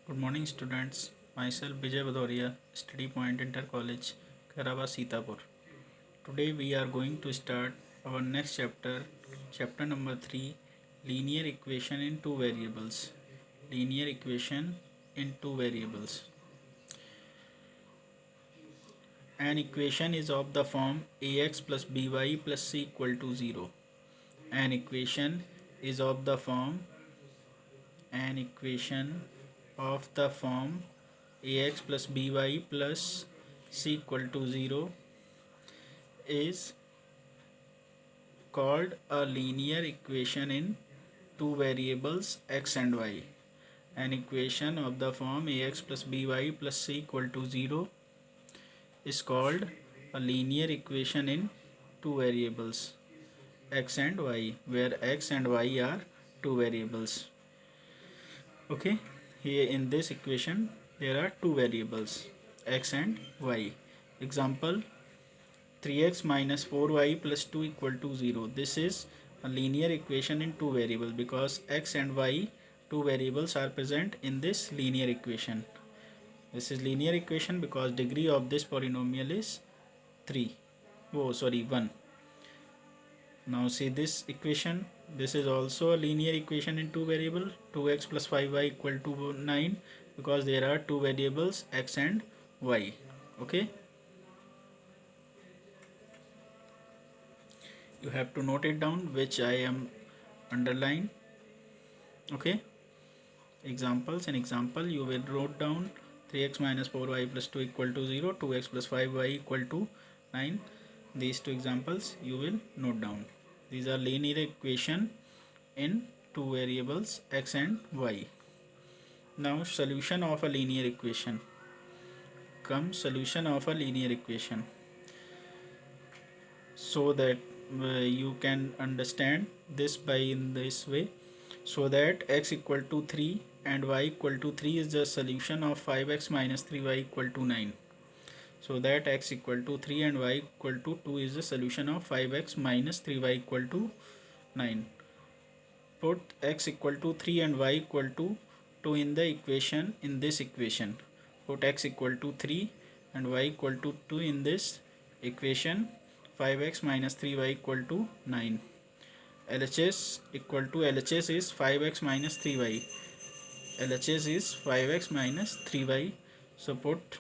Good morning, students. Myself Vijay Badoria, Study Point Inter College, Karaba Sitapur. Today we are going to start our next chapter, chapter number 3, linear equation in two variables. Linear equation in two variables. An equation is of the form ax plus by plus c equal to 0. An equation is of the form ax plus by plus c equal to 0 is called a linear equation in two variables x and y. An equation of the form ax plus by plus c equal to 0 is called a linear equation in two variables x and y, where x and y are two variables. Okay, here in this equation there are two variables x and y. Example, 3x minus 4y plus 2 equal to 0. This is a linear equation in two variables because x and y, two variables, are present in this linear equation. This is linear equation because degree of this polynomial is 1. Now see this equation. This is also a linear equation in two variables, 2x plus 5y equal to 9, because there are two variables x and y. Okay, you have to note it down, which I am underline. Okay, examples. In example, you will wrote down 3x minus 4y plus 2 equal to 0, 2x plus 5y equal to 9. These two examples you will note down. These are linear equation in two variables x and y. Now solution of a linear equation. Solution of a linear equation, so that you can understand this by in this way. So that x equal to 3 and y equal to 3 is the solution of 5x minus 3y equal to 9. So that x equal to 3 and y equal to 2 is the solution of 5x minus 3y equal to 9. Put x equal to 3 and y equal to 2 in the equation, in this equation. Put x equal to 3 and y equal to 2 in this equation, 5x minus 3y equal to 9. LHS equal to LHS is 5x minus 3y. LHS is 5x minus 3y. So put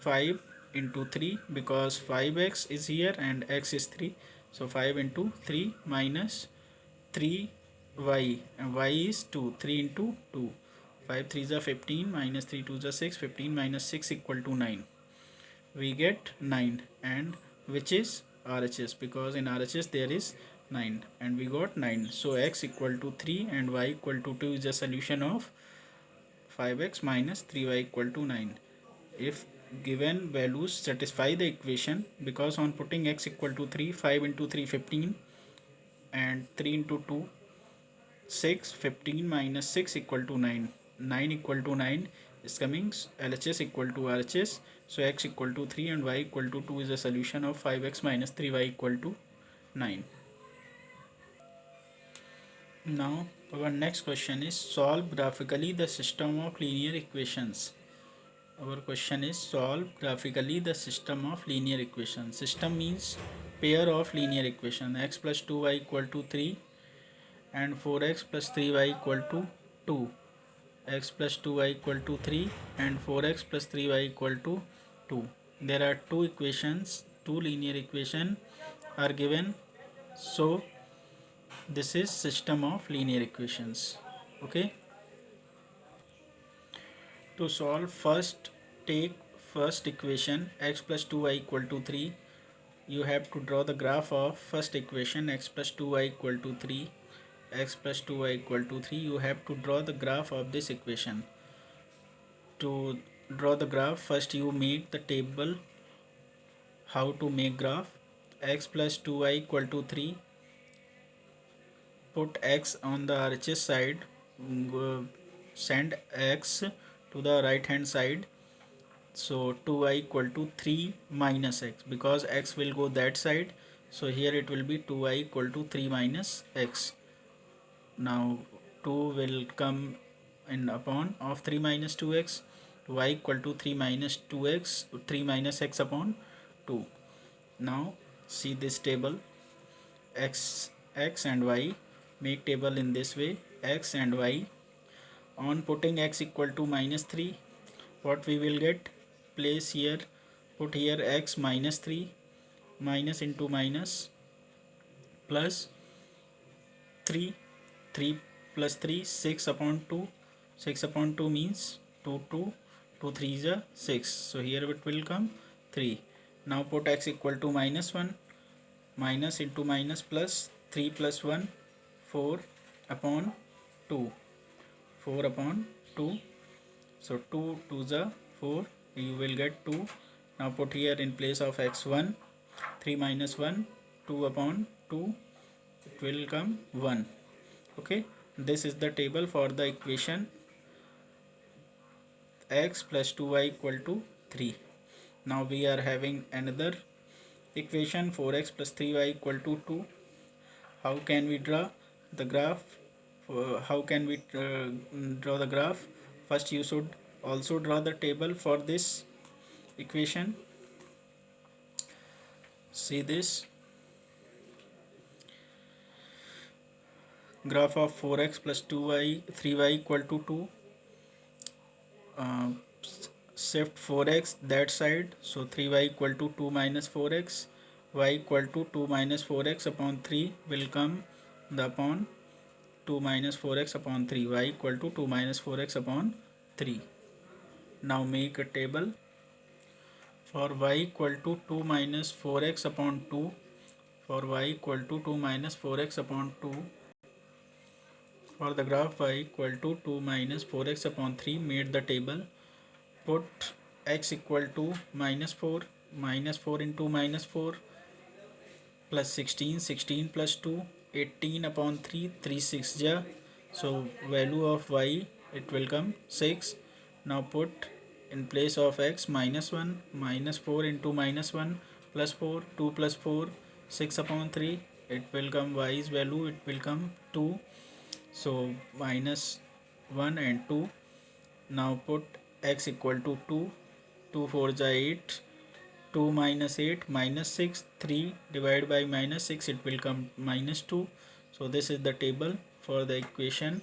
5 into 3 because 5x is here and x is 3. So 5 into 3 minus 3y, and y is 2. 3 into 2. 5 3s are 15 minus 3 2s are 6. 15 minus 6 equal to 9. We get 9, and which is RHS, because in RHS there is 9, and we got 9. So x equal to 3 and y equal to 2 is the solution of 5x minus 3y equal to 9. If given values satisfy the equation, because on putting x equal to 3, 5 into 3 15, and 3 into 2 6. 15 minus 6 equal to 9. 9 equal to 9 is coming LHS equal to RHS. So x equal to 3 and y equal to 2 is the solution of 5x minus 3y equal to 9. Now our next question is, solve graphically the system of linear equations. Our question is, solve graphically the system of linear equations. System means pair of linear equation. X plus 2y equal to 3 and 4x plus 3y equal to 2. X plus 2y equal to 3 and 4x plus 3y equal to 2. There are two equations, two linear equation are given. So this is system of linear equations. Okay, to solve, first take first equation x plus 2y equal to 3. You have to draw the graph of first equation x plus 2y equal to 3. X plus 2y equal to 3. You have to draw the graph of this equation. To draw the graph, first you make the table. How to make graph? X plus 2y equal to 3. Put x on the RHS side. Send x to the right hand side. So 2y equal to 3 minus x, because x will go that side. So here it will be 2y equal to 3 minus x. Now 2 will come in upon of 3 minus 2x, y equal to 3 minus 2x, 3 minus x upon 2. Now see this table, x and y, make table in this way, x and y. On putting x equal to minus 3, what we will get? Place here, put here x minus 3, minus into minus, plus 3, 3 plus 3, 6 upon 2, 6 upon 2 means 2, 2, 2 3 is a 6, so here it will come 3. Now put x equal to minus 1, minus into minus plus 3 plus 1, 4 upon 2, 4 upon 2, so 2 2 is a 4, you will get 2. Now put here in place of x1, 3 minus 1, 2 upon 2, it will come 1. Okay, this is the table for the equation x plus 2y equal to 3. Now we are having another equation 4x plus 3y equal to 2. How can we draw the graph? How can we draw the graph? First you should also draw the table for this equation. See this graph of 4x plus 2y 3y equal to 2. Shift 4x that side, so 3y equal to 2 minus 4x, y equal to 2 minus 4x upon 3 will come the upon 2 minus 4x upon 3, y equal to 2 minus 4x upon 3. Now make a table for y equal to 2 minus 4x upon 2, for y equal to 2 minus 4x upon 2, for the graph y equal to 2 minus 4x upon 3, made the table. Put x equal to minus 4, minus 4 into minus 4, plus 16, 16 plus 2, 18 upon 3, 3 6 ja, so value of y it will come 6. Now put in place of x minus 1, minus 4 into minus 1, plus 4, 2 plus 4, 6 upon 3, it will come y's value, it will come 2, so minus 1 and 2. Now put x equal to 2, 2 4 is 8, 2 minus 8 minus 6, 3 divided by minus 6, it will come minus 2. So this is the table for the equation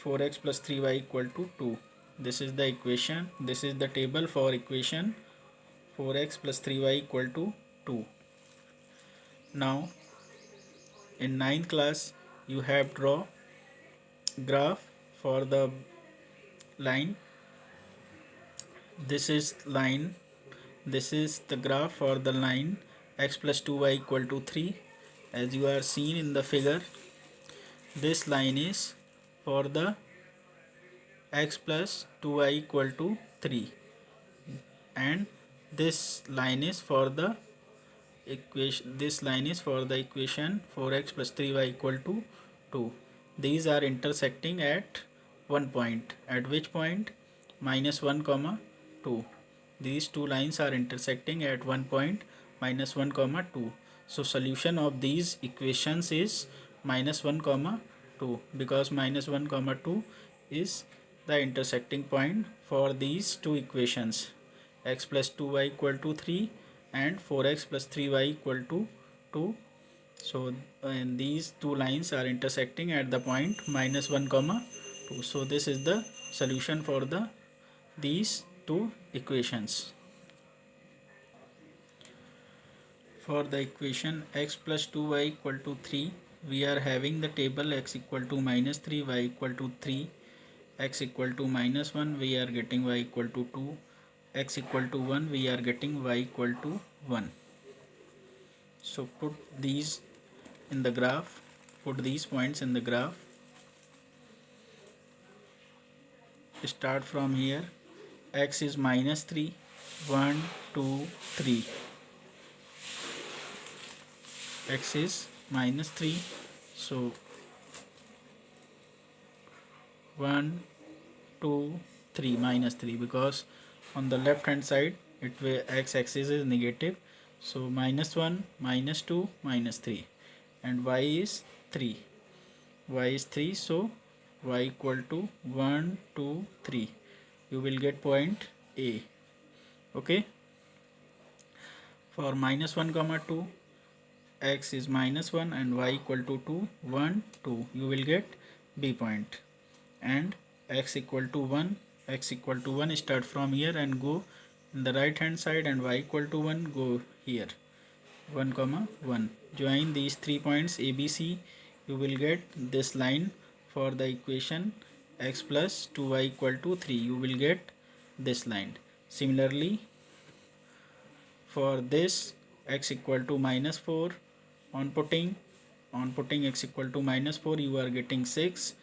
4x plus 3y equal to 2. This is the equation, this is the table for equation 4x plus 3y equal to 2. Now in 9th class you have draw graph for the line. This is line, this is the graph for the line x plus 2y equal to 3. As you are seen in the figure, this line is for the x plus 2y equal to 3, and this line is for the equation, this line is for the equation 4x plus 3y equal to 2. These are intersecting at one point. At which point? Minus 1 comma 2. These two lines are intersecting at one point, minus 1 comma 2. So solution of these equations is minus 1 comma 2, because minus 1 comma 2 is the intersecting point for these two equations, x plus 2y equal to 3 and 4x plus 3y equal to 2. So and these two lines are intersecting at the point minus 1 comma 2. So this is the solution for these two equations. For the equation x plus 2y equal to 3, we are having the table x equal to minus 3, y equal to 3, x equal to minus 1, we are getting y equal to 2, x equal to 1, we are getting y equal to 1. So put these in the graph, put these points in the graph. Start from here, x is minus 3, 1 2 3, x is minus 3, so 1 2 3, minus 3, because on the left hand side it will x axis is negative, so minus 1 minus 2 minus 3, and y is 3, y is 3, so y equal to 1 2 3, you will get point A. Okay, for minus 1 comma 2, x is minus 1 and y equal to 2 1 2, you will get B point. And x equal to 1, x equal to 1 start from here and go in the right hand side, and y equal to 1 go here 1 comma 1. Join these 3 points ABC, you will get this line. For the equation x plus 2y equal to 3, you will get this line. Similarly, for this x equal to minus 4, on putting x equal to minus 4, you are getting 6.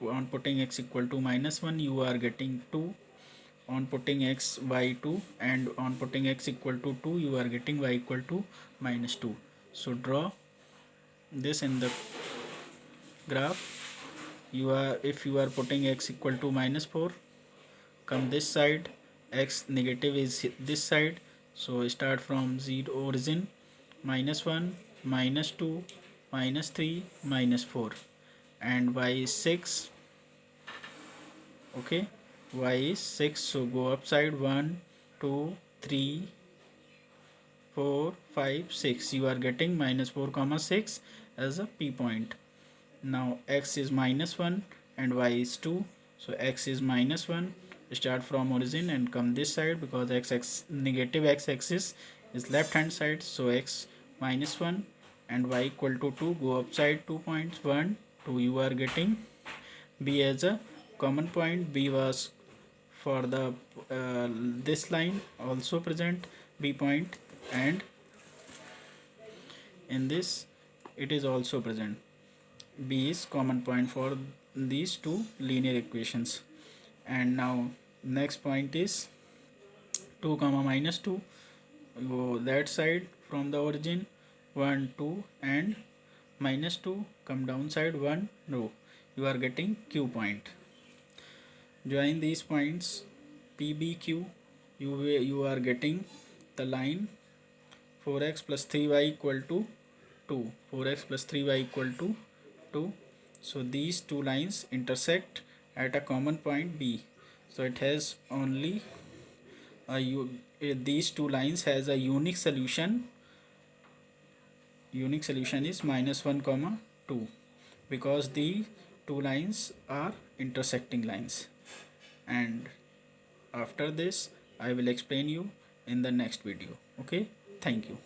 On putting x equal to minus 1, you are getting 2. On putting x by 2, and on putting x equal to 2, you are getting y equal to minus 2. So draw this in the graph. If you are putting x equal to minus 4, come this side, x negative is this side, so start from 0 origin, minus 1 minus 2 minus 3 minus 4, and y is 6. Okay, y is 6, so go upside 1 2 3 4 5 6, you are getting minus 4 comma 6 as a P point. Now x is minus 1 and y is 2, so x is minus 1, start from origin and come this side, because negative x-axis is left hand side, so x minus 1 and y equal to 2, go upside 2 points 1 2, you are getting B as a common point. B was for the this line also present B point, and in this it is also present. B is common point for these two linear equations. And now next point is 2 comma minus 2, go that side from the origin 1 2 and minus 2, come downside 1 no, you are getting Q point. Join these points PBQ, you are getting the line 4x plus 3y equal to 2, 4x plus 3y equal to 2. So these two lines intersect at a common point B, so it has only these two lines has a unique solution. Unique solution is minus 1 comma 2, because the two lines are intersecting lines. And after this I will explain you in the next video. Okay, thank you.